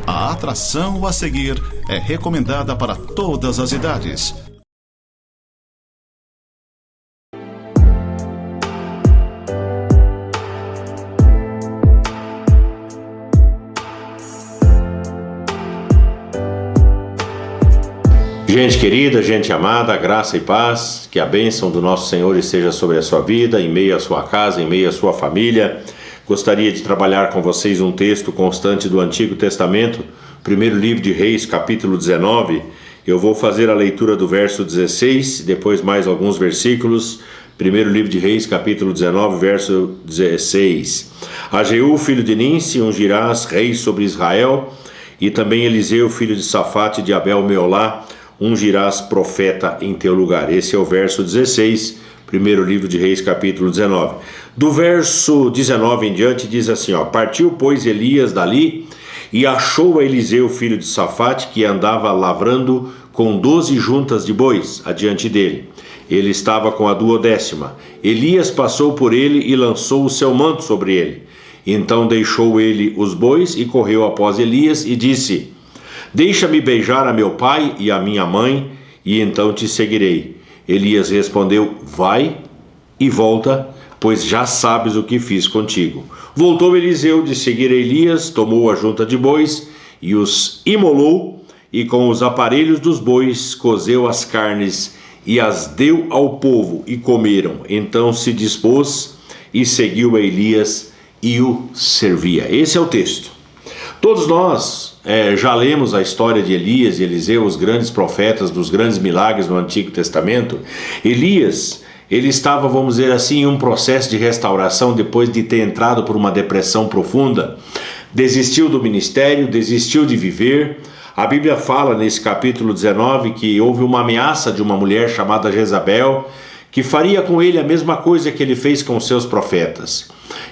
A atração a seguir é recomendada para todas as idades. Gente querida, gente amada, graça e paz, que a bênção do nosso Senhor esteja sobre a sua vida, em meio à sua casa, em meio à sua família. Gostaria de trabalhar com vocês um texto constante do Antigo Testamento, primeiro livro de Reis, capítulo 19. Eu vou fazer a leitura do verso 16, depois mais alguns versículos. Primeiro livro de Reis, capítulo 19, verso 16. A Jeú, filho de Ninsi, ungirás rei sobre Israel, e também Eliseu, filho de Safate, de Abel-Meolá, ungirás profeta em teu lugar. Esse é o verso 16, primeiro livro de Reis, capítulo 19. Do verso 19 em diante diz assim, partiu, pois, Elias dali e achou a Eliseu, filho de Safate, que andava lavrando com 12 juntas de bois adiante dele. Ele estava com a 12ª. Elias passou por ele e lançou o seu manto sobre ele. Então deixou ele os bois e correu após Elias e disse: deixa-me beijar a meu pai e a minha mãe, e então te seguirei. Elias respondeu: vai e volta, pois já sabes o que fiz contigo. Voltou Eliseu de seguir Elias, tomou a junta de bois e os imolou, e com os aparelhos dos bois cozeu as carnes e as deu ao povo, e comeram. Então se dispôs e seguiu a Elias e o servia. Esse é o texto. Todos nós já lemos a história de Elias e Eliseu, os grandes profetas dos grandes milagres no Antigo Testamento. Elias, ele estava, vamos dizer assim, em um processo de restauração depois de ter entrado por uma depressão profunda. Desistiu do ministério, desistiu de viver. A Bíblia fala nesse capítulo 19 que houve uma ameaça de uma mulher chamada Jezabel, que faria com ele a mesma coisa que ele fez com os seus profetas.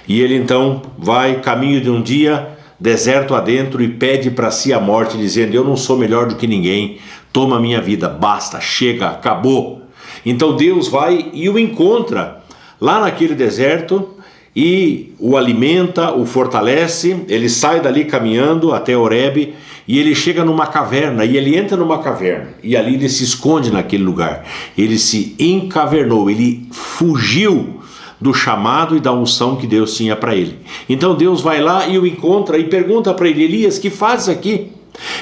E ele então vai caminho de um dia, deserto adentro, e pede para si a morte, dizendo: eu não sou melhor do que ninguém, toma a minha vida, basta, chega, acabou. Então Deus vai e o encontra lá naquele deserto e o alimenta, o fortalece. Ele sai dali caminhando até Horebe e ele chega numa caverna, e ele entra numa caverna, e ali ele se esconde naquele lugar. Ele se encavernou, ele fugiu do chamado e da unção que Deus tinha para ele. Então Deus vai lá e o encontra e pergunta para ele: Elias, que fazes aqui?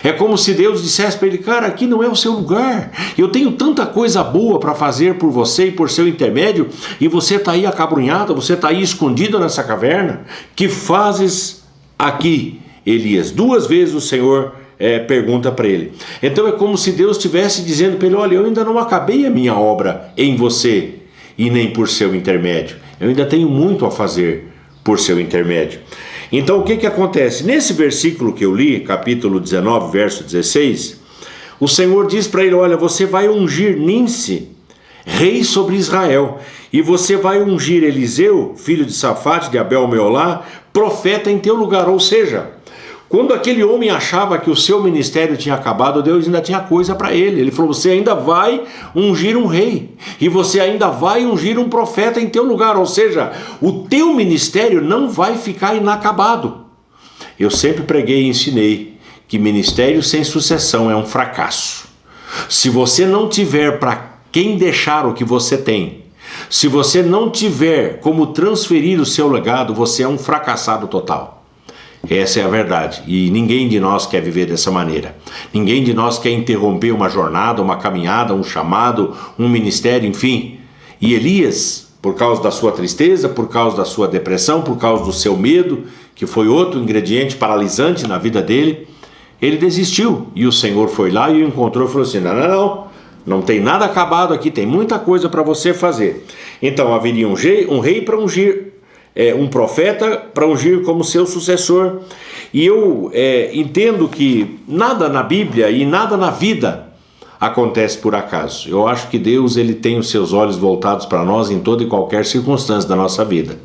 É como se Deus dissesse para ele: cara, aqui não é o seu lugar, eu tenho tanta coisa boa para fazer por você e por seu intermédio, e você está aí acabrunhado, você está aí escondido nessa caverna. Que fazes aqui, Elias? 2 vezes o Senhor pergunta para ele. Então é como se Deus estivesse dizendo para ele: olha, eu ainda não acabei a minha obra em você e nem por seu intermédio. Eu ainda tenho muito a fazer por seu intermédio. Então o que acontece? Nesse versículo que eu li, capítulo 19, verso 16, o Senhor diz para ele: olha, você vai ungir Ninsi, rei sobre Israel, e você vai ungir Eliseu, filho de Safate, de Abel-Meolá, profeta em teu lugar. Ou seja, quando aquele homem achava que o seu ministério tinha acabado, Deus ainda tinha coisa para ele. Ele falou: você ainda vai ungir um rei, e você ainda vai ungir um profeta em teu lugar. Ou seja, o teu ministério não vai ficar inacabado. Eu sempre preguei e ensinei que ministério sem sucessão é um fracasso. Se você não tiver para quem deixar o que você tem, se você não tiver como transferir o seu legado, você é um fracassado total. Essa é a verdade, e ninguém de nós quer viver dessa maneira. Ninguém de nós quer interromper uma jornada, uma caminhada, um chamado, um ministério, enfim. E Elias, por causa da sua tristeza, por causa da sua depressão, por causa do seu medo, que foi outro ingrediente paralisante na vida dele, ele desistiu. E o Senhor foi lá e o encontrou e falou assim: não tem nada acabado aqui, tem muita coisa para você fazer. Então haveria um rei para ungir, um profeta para ungir como seu sucessor. E eu entendo que nada na Bíblia e nada na vida acontece por acaso. Eu acho que Deus, ele tem os seus olhos voltados para nós em toda e qualquer circunstância da nossa vida.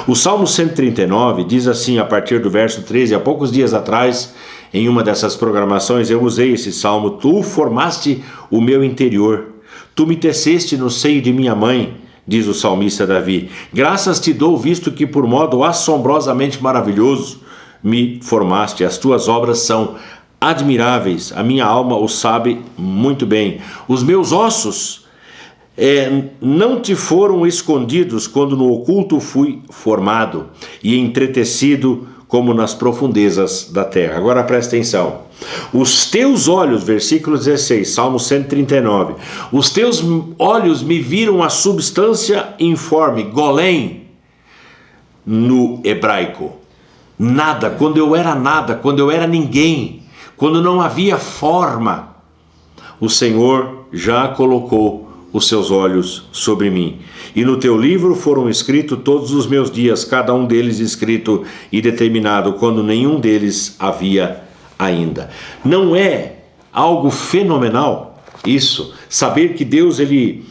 O Salmo 139 diz assim, a partir do verso 13, há poucos dias atrás, em uma dessas programações, eu usei esse salmo: tu formaste o meu interior, tu me teceste no seio de minha mãe, diz o salmista Davi. Graças te dou, visto que por modo assombrosamente maravilhoso me formaste. As tuas obras são admiráveis, a minha alma o sabe muito bem. Os meus ossos não te foram escondidos quando no oculto fui formado e entretecido como nas profundezas da terra. Agora presta atenção. Os teus olhos, versículo 16, Salmo 139, os teus olhos me viram a substância informe, golém, no hebraico. Nada, quando eu era ninguém, quando não havia forma, o Senhor já colocou os seus olhos sobre mim. E no teu livro foram escritos todos os meus dias, cada um deles escrito e determinado, quando nenhum deles havia ainda. Não é algo fenomenal isso? Saber que Deus, Ele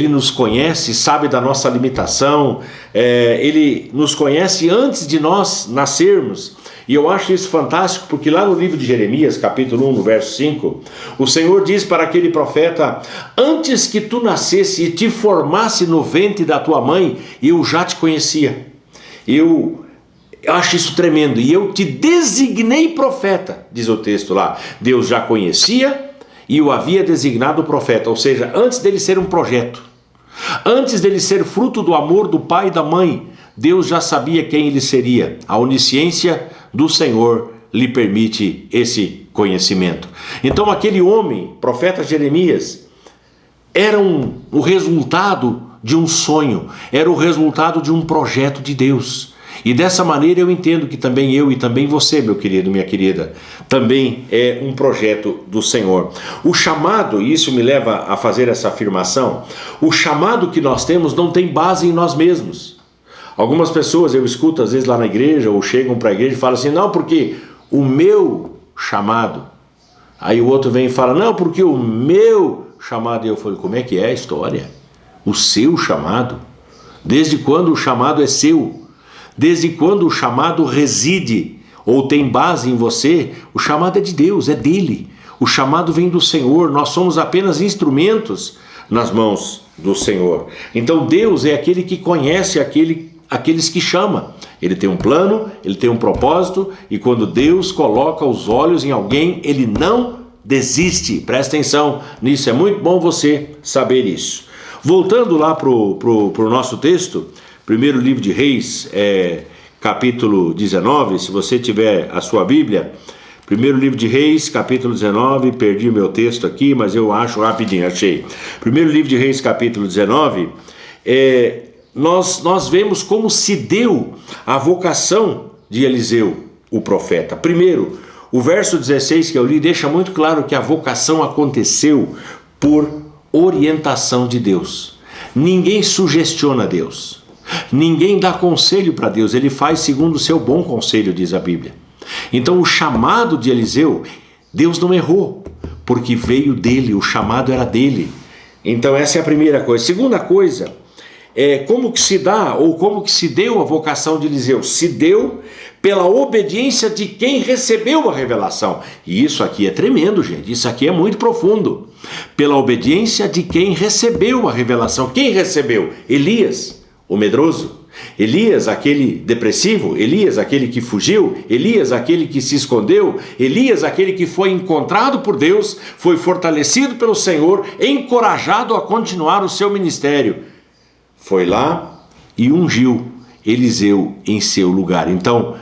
nos conhece, sabe da nossa limitação, Ele nos conhece antes de nós nascermos. E eu acho isso fantástico, porque lá no livro de Jeremias, capítulo 1, no verso 5, o Senhor diz para aquele profeta: antes que tu nascesse e te formasse no ventre da tua mãe, eu já te conhecia. Eu acho isso tremendo. E eu te designei profeta, diz o texto lá. Deus já conhecia e o havia designado profeta, ou seja, antes dele ser um projeto, antes dele ser fruto do amor do pai e da mãe, Deus já sabia quem ele seria. A onisciência do Senhor lhe permite esse conhecimento. Então aquele homem, profeta Jeremias, era o resultado de um sonho, era o resultado de um projeto de Deus. E dessa maneira eu entendo que também eu e também você, meu querido, minha querida, também é um projeto do Senhor. O chamado, e isso me leva a fazer essa afirmação, o chamado que nós temos não tem base em nós mesmos. Algumas pessoas eu escuto às vezes lá na igreja, ou chegam para a igreja e falam assim: não, porque o meu chamado. Aí o outro vem e fala: não, porque o meu chamado. E eu falo: como é que é a história? O seu chamado? Desde quando o chamado é seu? Desde quando o chamado reside ou tem base em você? O chamado é de Deus, é dele. O chamado vem do Senhor, nós somos apenas instrumentos nas mãos do Senhor. Então Deus é aquele que conhece aqueles que chama. Ele tem um plano, ele tem um propósito, e quando Deus coloca os olhos em alguém, ele não desiste. Presta atenção nisso, é muito bom você saber isso. Voltando lá para o nosso texto, primeiro livro de Reis, capítulo 19, se você tiver a sua Bíblia, primeiro livro de Reis, capítulo 19, perdi o meu texto aqui, mas eu acho rapidinho, achei. Primeiro livro de Reis, capítulo 19, nós vemos como se deu a vocação de Eliseu, o profeta. Primeiro, o verso 16 que eu li deixa muito claro que a vocação aconteceu por orientação de Deus. Ninguém sugestiona Deus. Ninguém dá conselho para Deus, ele faz segundo o seu bom conselho, diz a Bíblia. Então o chamado de Eliseu, Deus não errou, porque veio dele, o chamado era dele. Então essa é a primeira coisa. Segunda coisa, como que se dá, ou como que se deu a vocação de Eliseu? Se deu pela obediência de quem recebeu a revelação. E isso aqui é tremendo, gente, isso aqui é muito profundo. Pela obediência de quem recebeu a revelação. Quem recebeu? Elias, o medroso, Elias, aquele depressivo, Elias, aquele que fugiu, Elias, aquele que se escondeu, Elias, aquele que foi encontrado por Deus, foi fortalecido pelo Senhor, encorajado a continuar o seu ministério. Foi lá e ungiu Eliseu em seu lugar. Então,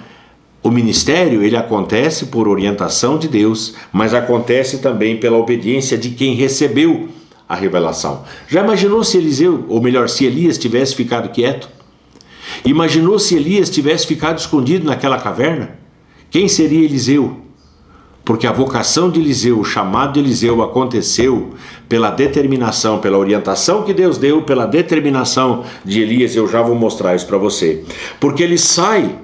o ministério, ele acontece por orientação de Deus, mas acontece também pela obediência de quem recebeu a revelação. Já imaginou se Eliseu, ou melhor, se Elias tivesse ficado quieto? Imaginou se Elias tivesse ficado escondido naquela caverna? Quem seria Eliseu? Porque a vocação de Eliseu, o chamado de Eliseu aconteceu pela determinação, pela orientação que Deus deu, pela determinação de Elias. Eu já vou mostrar isso para você. Porque ele sai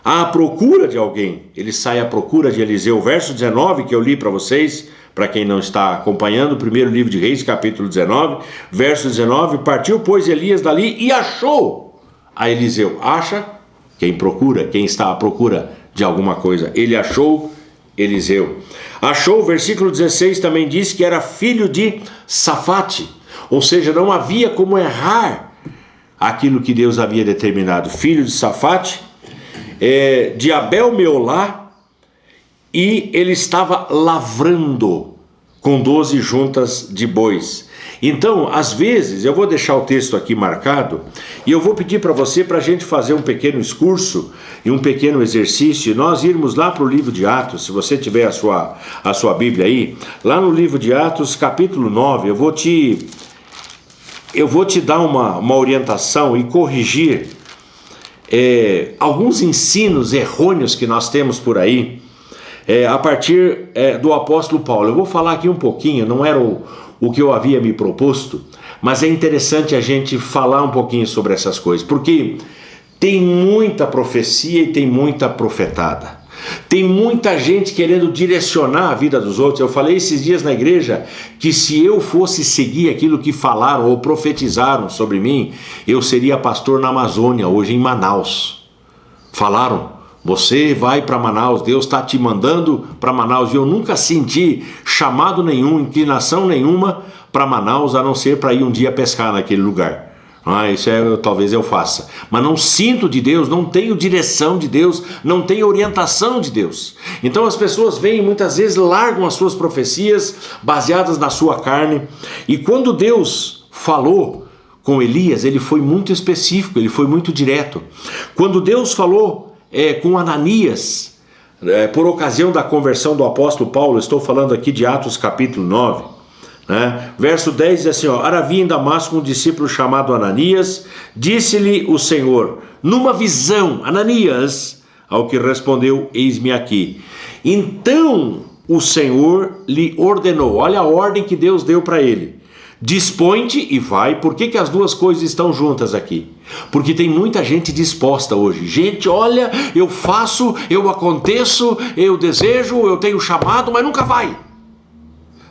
à procura de alguém, ele sai à procura de Eliseu. O verso 19 que eu li para vocês, para quem não está acompanhando, o primeiro livro de Reis, capítulo 19, verso 19, partiu, pois, Elias dali e achou a Eliseu. Acha quem procura, quem está à procura de alguma coisa. Ele achou Eliseu. Achou, o versículo 16 também diz que era filho de Safate, ou seja, não havia como errar aquilo que Deus havia determinado. Filho de Safate, de Abel Meolá, e ele estava lavrando com 12 juntas de bois. Então, às vezes, eu vou deixar o texto aqui marcado e eu vou pedir para você, para a gente fazer um pequeno excurso e um pequeno exercício, e nós irmos lá para o livro de Atos. Se você tiver a sua Bíblia aí, lá no livro de Atos, capítulo 9, eu vou te dar uma orientação e corrigir alguns ensinos errôneos que nós temos por aí, a partir do apóstolo Paulo. Eu vou falar aqui um pouquinho, não era o que eu havia me proposto, mas é interessante a gente falar um pouquinho sobre essas coisas, porque tem muita profecia e tem muita profetada. Tem muita gente querendo direcionar a vida dos outros. Eu falei esses dias na igreja que se eu fosse seguir aquilo que falaram ou profetizaram sobre mim, eu seria pastor na Amazônia, hoje em Manaus. Falaram: você vai para Manaus, Deus está te mandando para Manaus. E eu nunca senti chamado nenhum, inclinação nenhuma para Manaus, a não ser para ir um dia pescar naquele lugar. Isso talvez eu faça. Mas não sinto de Deus, não tenho direção de Deus, não tenho orientação de Deus. Então as pessoas vêm muitas vezes, largam as suas profecias baseadas na sua carne. E quando Deus falou com Elias, ele foi muito específico, ele foi muito direto. Quando Deus falou com Ananias, por ocasião da conversão do apóstolo Paulo, estou falando aqui de Atos capítulo 9, verso 10 diz assim: ora, havia em Damasco um discípulo chamado Ananias, disse-lhe o Senhor numa visão: Ananias, ao que respondeu: eis-me aqui. Então o Senhor lhe ordenou, olha a ordem que Deus deu para ele: dispõe-te e vai. Por que as duas coisas estão juntas aqui? Porque tem muita gente disposta hoje. Gente, olha, eu faço, eu aconteço, eu desejo, eu tenho chamado, mas nunca vai.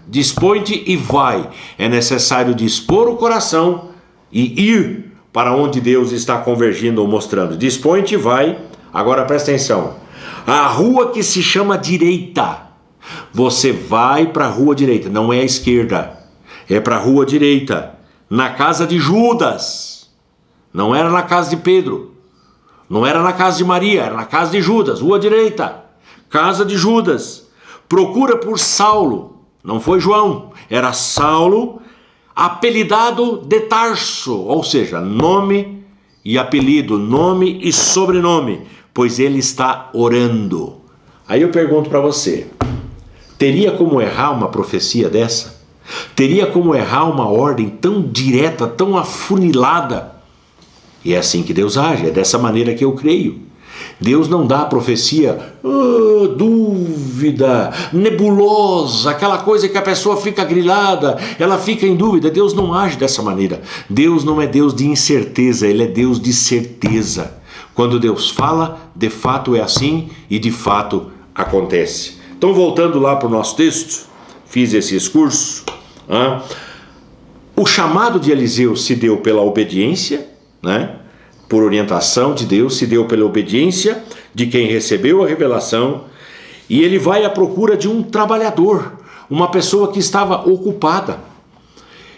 Dispõe-te e vai. É necessário dispor o coração e ir para onde Deus está convergindo ou mostrando. Dispõe-te e vai. Agora presta atenção. A rua que se chama direita. Você vai para a rua direita, não é a esquerda. É para a rua direita. Na casa de Judas. Não era na casa de Pedro. Não era na casa de Maria, era na casa de Judas. Rua direita. Casa de Judas. Procura por Saulo. Não foi João, era Saulo, apelidado de Tarso, ou seja, nome e apelido, nome e sobrenome, pois ele está orando. Aí eu pergunto para você, teria como errar uma profecia dessa? Teria como errar uma ordem tão direta, tão afunilada? E é assim que Deus age, é dessa maneira que eu creio. Deus não dá a profecia dúvida, nebulosa, aquela coisa que a pessoa fica grilada, ela fica em dúvida. Deus não age dessa maneira. Deus não é Deus de incerteza, Ele é Deus de certeza. Quando Deus fala, de fato é assim e de fato acontece. Então, voltando lá para o nosso texto, fiz esse excurso. O chamado de Eliseu se deu pela obediência, por orientação de Deus, se deu pela obediência de quem recebeu a revelação, e ele vai à procura de um trabalhador, uma pessoa que estava ocupada.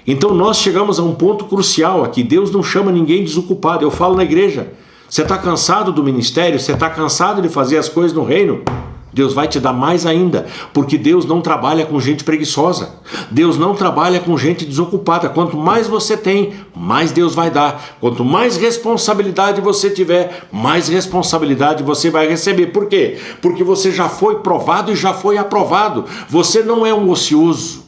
Então nós chegamos a um ponto crucial aqui. Deus não chama ninguém desocupado. Eu falo na igreja, você está cansado do ministério, você está cansado de fazer as coisas no reino? Deus vai te dar mais ainda, porque Deus não trabalha com gente preguiçosa. Deus não trabalha com gente desocupada. Quanto mais você tem, mais Deus vai dar. Quanto mais responsabilidade você tiver, mais responsabilidade você vai receber. Por quê? Porque você já foi provado e já foi aprovado. Você não é um ocioso.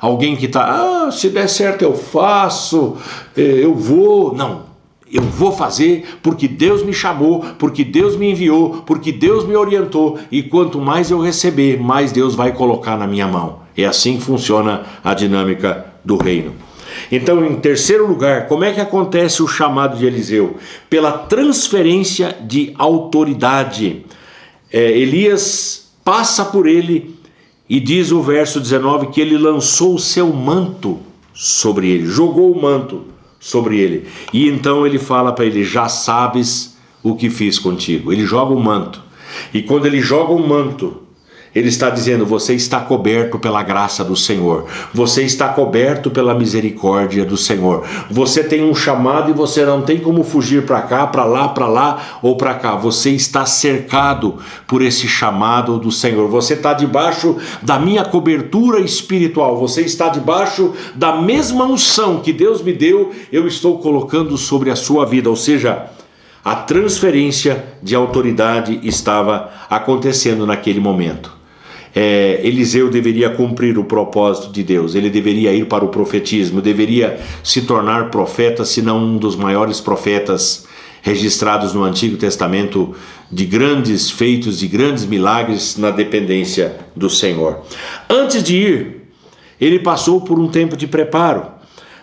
Alguém que está, se der certo eu faço, eu vou. Não. Eu vou fazer porque Deus me chamou, porque Deus me enviou, porque Deus me orientou, e quanto mais eu receber, mais Deus vai colocar na minha mão. É assim que funciona a dinâmica do reino. Então, em terceiro lugar, como é que acontece o chamado de Eliseu? Pela transferência de autoridade. Elias passa por ele e diz o verso 19 que ele lançou o seu manto sobre ele, jogou o manto sobre ele. E então ele fala para ele: já sabes o que fiz contigo. Ele joga o manto. E quando ele joga o manto, Ele está dizendo: você está coberto pela graça do Senhor, você está coberto pela misericórdia do Senhor, você tem um chamado e você não tem como fugir para cá, para lá ou para cá. Você está cercado por esse chamado do Senhor, você está debaixo da minha cobertura espiritual, você está debaixo da mesma unção que Deus me deu, eu estou colocando sobre a sua vida. Ou seja, a transferência de autoridade estava acontecendo naquele momento. Eliseu deveria cumprir o propósito de Deus, ele deveria ir para o profetismo, deveria se tornar profeta, se não um dos maiores profetas registrados no Antigo Testamento, de grandes feitos, de grandes milagres na dependência do Senhor. Antes de ir, ele passou por um tempo de preparo,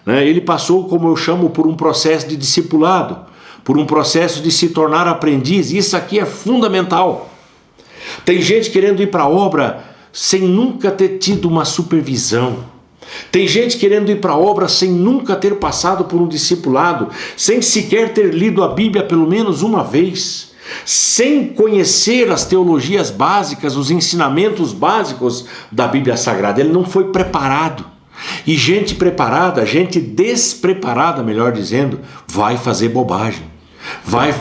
né? Ele passou, como eu chamo, por um processo de discipulado, por um processo de se tornar aprendiz. Isso aqui é fundamental. Tem gente querendo ir para a obra sem nunca ter tido uma supervisão. Tem gente querendo ir para a obra sem nunca ter passado por um discipulado, sem sequer ter lido a Bíblia pelo menos uma vez, sem conhecer as teologias básicas, os ensinamentos básicos da Bíblia Sagrada. Ele não foi preparado. E gente preparada, gente despreparada, melhor dizendo, vai fazer bobagem, vai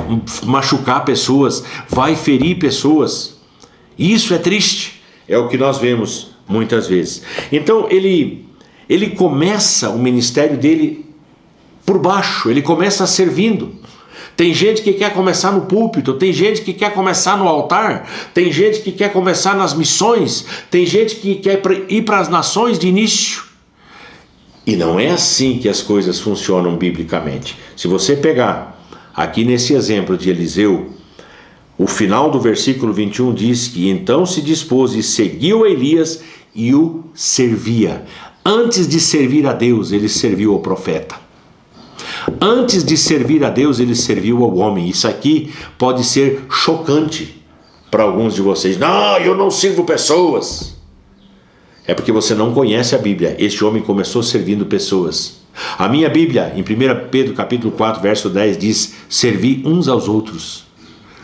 machucar pessoas, vai ferir pessoas. Isso é triste, é o que nós vemos muitas vezes. Então ele começa o ministério dele por baixo, ele começa servindo. Tem gente que quer começar no púlpito, tem gente que quer começar no altar, tem gente que quer começar nas missões, tem gente que quer ir para as nações de início. E não é assim que as coisas funcionam biblicamente. Se você pegar aqui nesse exemplo de Eliseu, o final do versículo 21 diz que então se dispôs e seguiu a Elias e o servia. Antes de servir a Deus, ele serviu ao profeta. Antes de servir a Deus, ele serviu ao homem. Isso aqui pode ser chocante para alguns de vocês. Não, eu não sirvo pessoas. É porque você não conhece a Bíblia. Este homem começou servindo pessoas. A minha Bíblia, em 1 Pedro capítulo 4, verso 10, diz: servi uns aos outros,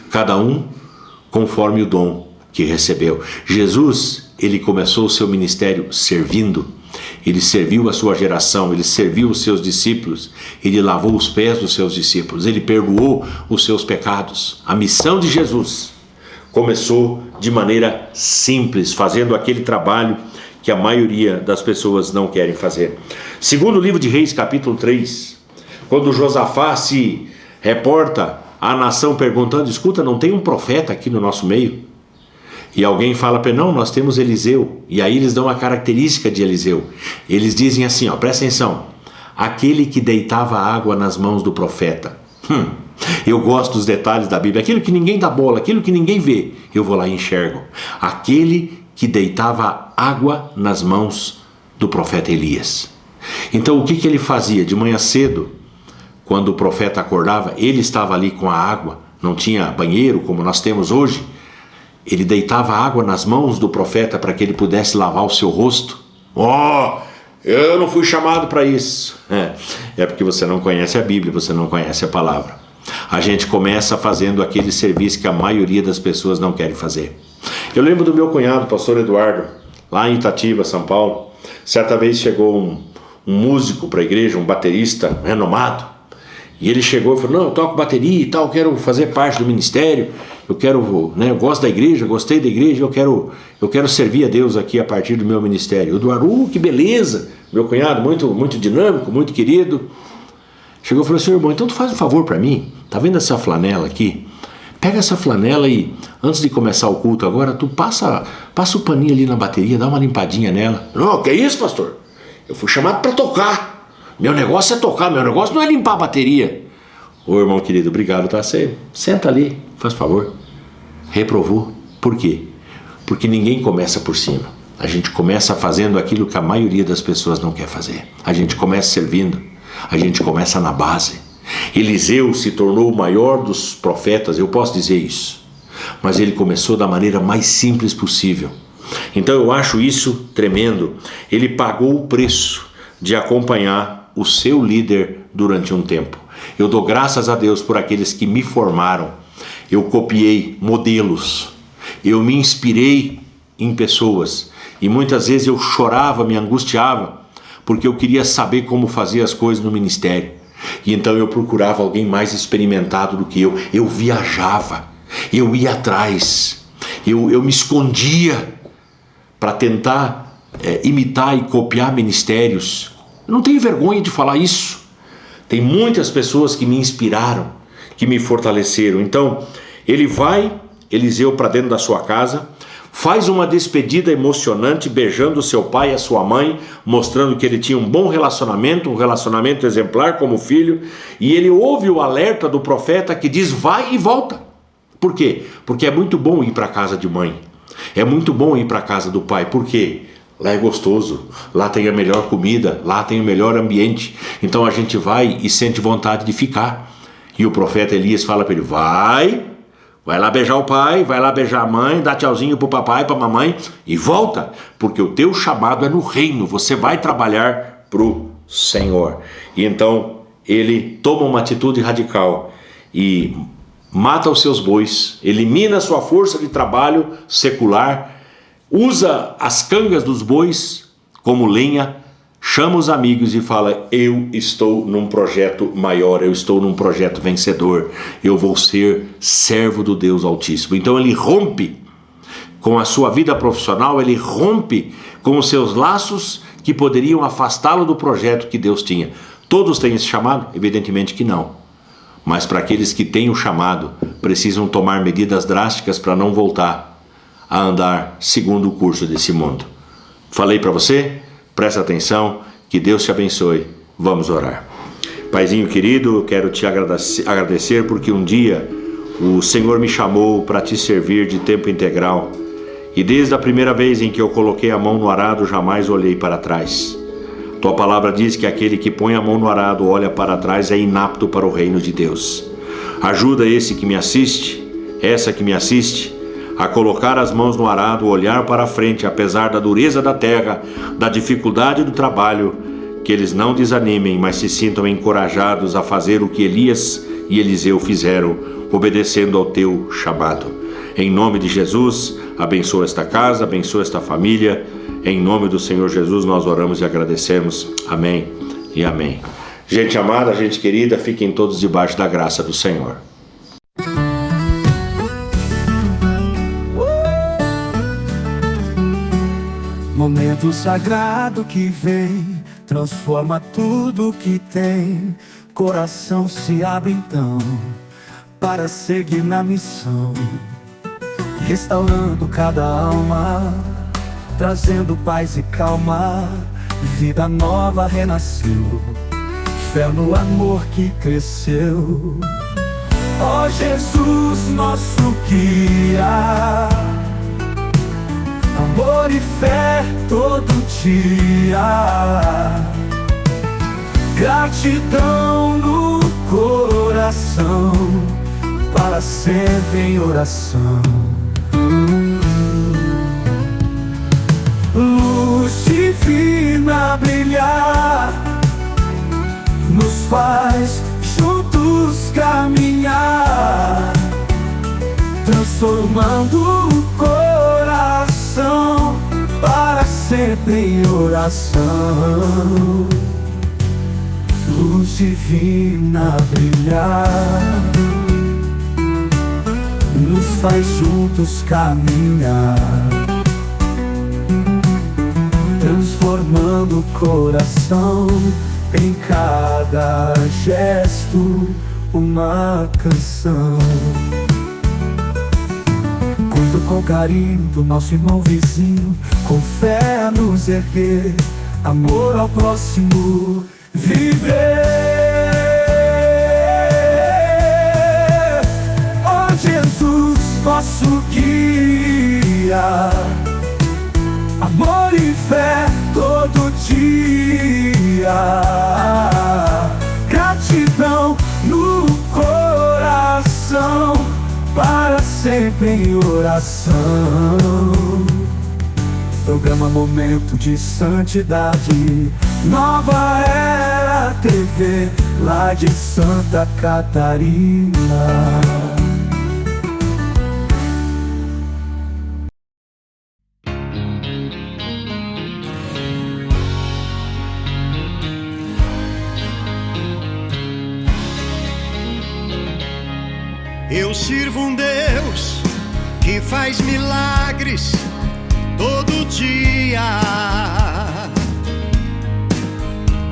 cada um conforme o dom que recebeu. Jesus, ele começou o seu ministério servindo. Ele serviu a sua geração, ele serviu os seus discípulos, ele lavou os pés dos seus discípulos, ele perdoou os seus pecados. A missão de Jesus começou de maneira simples, fazendo aquele trabalho que a maioria das pessoas não querem fazer. Segundo o livro de Reis, capítulo 3, quando Josafá se reporta à nação perguntando: escuta, não tem um profeta aqui no nosso meio? E alguém fala para ele: não, nós temos Eliseu. E aí eles dão a característica de Eliseu. Eles dizem assim, ó, presta atenção: aquele que deitava água nas mãos do profeta. Eu gosto dos detalhes da Bíblia. Aquilo que ninguém dá bola, aquilo que ninguém vê, eu vou lá e enxergo. Aquele que deitava água nas mãos do profeta Elias. Então o que ele fazia? De manhã cedo, quando o profeta acordava, ele estava ali com a água. Não tinha banheiro como nós temos hoje. Ele deitava água nas mãos do profeta para que ele pudesse lavar o seu rosto. Eu não fui chamado para isso. É porque você não conhece a Bíblia, você não conhece a palavra. A gente começa fazendo aquele serviço que a maioria das pessoas não querem fazer. Eu lembro do meu cunhado, pastor Eduardo, lá em Itatiba, São Paulo. Certa vez chegou um músico para a igreja, um baterista renomado. E ele chegou e falou: não, eu toco bateria e tal, quero fazer parte do ministério, eu quero, eu gosto da igreja, gostei da igreja, eu quero servir a Deus aqui a partir do meu ministério. O Eduardo, que beleza! Meu cunhado, muito dinâmico, muito querido. Chegou e falou: senhor irmão, então tu faz um favor para mim, tá vendo essa flanela aqui? Pega essa flanela e, antes de começar o culto agora, tu passa o paninho ali na bateria, dá uma limpadinha nela. Não, que isso, pastor? Eu fui chamado para tocar. Meu negócio é tocar, meu negócio não é limpar a bateria. Ô irmão querido, obrigado, tá? Você senta ali, faz favor. Reprovou. Por quê? Porque ninguém começa por cima. A gente começa fazendo aquilo que a maioria das pessoas não quer fazer. A gente começa servindo. A gente começa na base. Eliseu se tornou o maior dos profetas, eu posso dizer isso. Mas ele começou da maneira mais simples possível. Então eu acho isso tremendo. Ele pagou o preço de acompanhar o seu líder durante um tempo. Eu dou graças a Deus por aqueles que me formaram. Eu copiei modelos. Eu me inspirei em pessoas. E muitas vezes eu chorava, me angustiava, porque eu queria saber como fazer as coisas no ministério. E então eu procurava alguém mais experimentado do que eu. Eu viajava, eu ia atrás, eu me escondia para tentar imitar e copiar ministérios. Eu não tenho vergonha de falar isso. Tem muitas pessoas que me inspiraram, que me fortaleceram. Então, ele vai, Eliseu, para dentro da sua casa, faz uma despedida emocionante, beijando seu pai e a sua mãe, mostrando que ele tinha um bom relacionamento, um relacionamento exemplar como filho, e ele ouve o alerta do profeta que diz: vai e volta. Por quê? Porque é muito bom ir para a casa de mãe, é muito bom ir para a casa do pai. Por quê? Lá é gostoso, lá tem a melhor comida, lá tem o melhor ambiente, então a gente vai e sente vontade de ficar. E o profeta Elias fala para ele: vai lá beijar o pai, vai lá beijar a mãe, dá tchauzinho pro papai, pra mamãe e volta, porque o teu chamado é no reino, você vai trabalhar pro Senhor. E então ele toma uma atitude radical e mata os seus bois, elimina a sua força de trabalho secular, usa as cangas dos bois como lenha, chama os amigos e fala: eu estou num projeto maior, eu estou num projeto vencedor, eu vou ser servo do Deus Altíssimo. Então ele rompe com a sua vida profissional, ele rompe com os seus laços que poderiam afastá-lo do projeto que Deus tinha. Todos têm esse chamado? Evidentemente que não. Mas para aqueles que têm o chamado, precisam tomar medidas drásticas para não voltar a andar segundo o curso desse mundo. Falei para você? Presta atenção, que Deus te abençoe. Vamos orar. Paizinho querido, eu quero te agradecer porque um dia o Senhor me chamou para te servir de tempo integral. E desde a primeira vez em que eu coloquei a mão no arado, jamais olhei para trás. Tua palavra diz que aquele que põe a mão no arado, olha para trás, é inapto para o reino de Deus. Ajuda esse que me assiste, essa que me assiste, a colocar as mãos no arado, olhar para frente, apesar da dureza da terra, da dificuldade do trabalho, que eles não desanimem, mas se sintam encorajados a fazer o que Elias e Eliseu fizeram, obedecendo ao teu chamado. Em nome de Jesus, abençoa esta casa, abençoa esta família. Em nome do Senhor Jesus nós oramos e agradecemos. Amém e amém. Gente amada, gente querida, fiquem todos debaixo da graça do Senhor. Momento sagrado que vem, transforma tudo que tem. Coração se abre então, para seguir na missão. Restaurando cada alma, trazendo paz e calma. Vida nova renasceu, fé no amor que cresceu. Ó Jesus, nosso guia, amor e fé todo dia. Gratidão no coração, para sempre em oração. Luz divina brilhar, nos faz juntos caminhar, transformando o coração para sempre em oração. Luz divina brilhar, nos faz juntos caminhar, transformando o coração em cada gesto uma canção. Cuido com carinho do nosso irmão vizinho, com fé a nos erguer, amor ao próximo viver. Ó Jesus, nosso guia, amor e fé todo dia. Gratidão no coração, para sempre em oração. Programa Momento de Santidade, Nova Era TV, lá de Santa Catarina. Eu sirvo um Deus que faz milagres todo dia.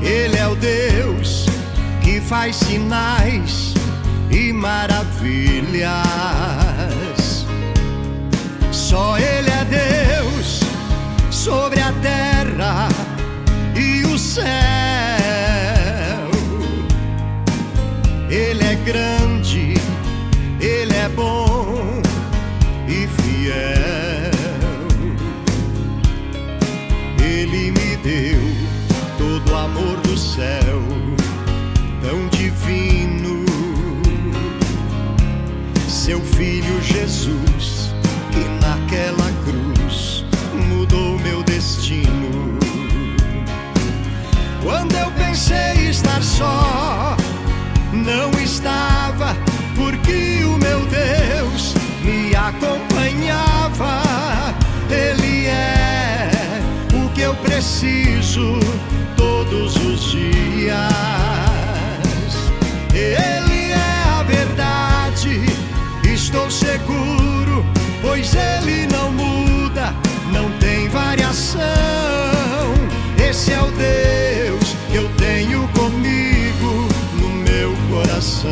Ele é o Deus que faz sinais e maravilhas. Só Ele é Deus sobre a terra e o céu. Ele é grande, Ele é bom e fiel. Ele me deu todo o amor do céu, tão divino. Seu Filho Jesus, que naquela cruz mudou meu destino. Quando eu pensei estar só, não estava, porque o meu Deus me acompanhava. Ele é o que eu preciso todos os dias. Ele é a verdade, estou seguro, pois Ele não muda, não tem variação. Esse é o Deus que eu tenho comigo no meu coração.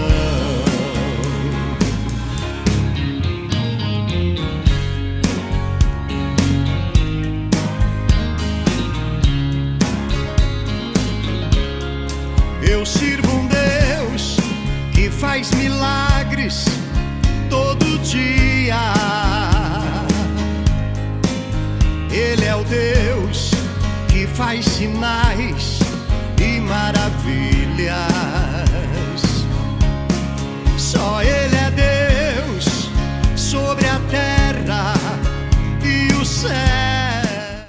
Eu sirvo um Deus que faz milagres todo dia. Ele é o Deus que faz sinais e maravilhas. Só Ele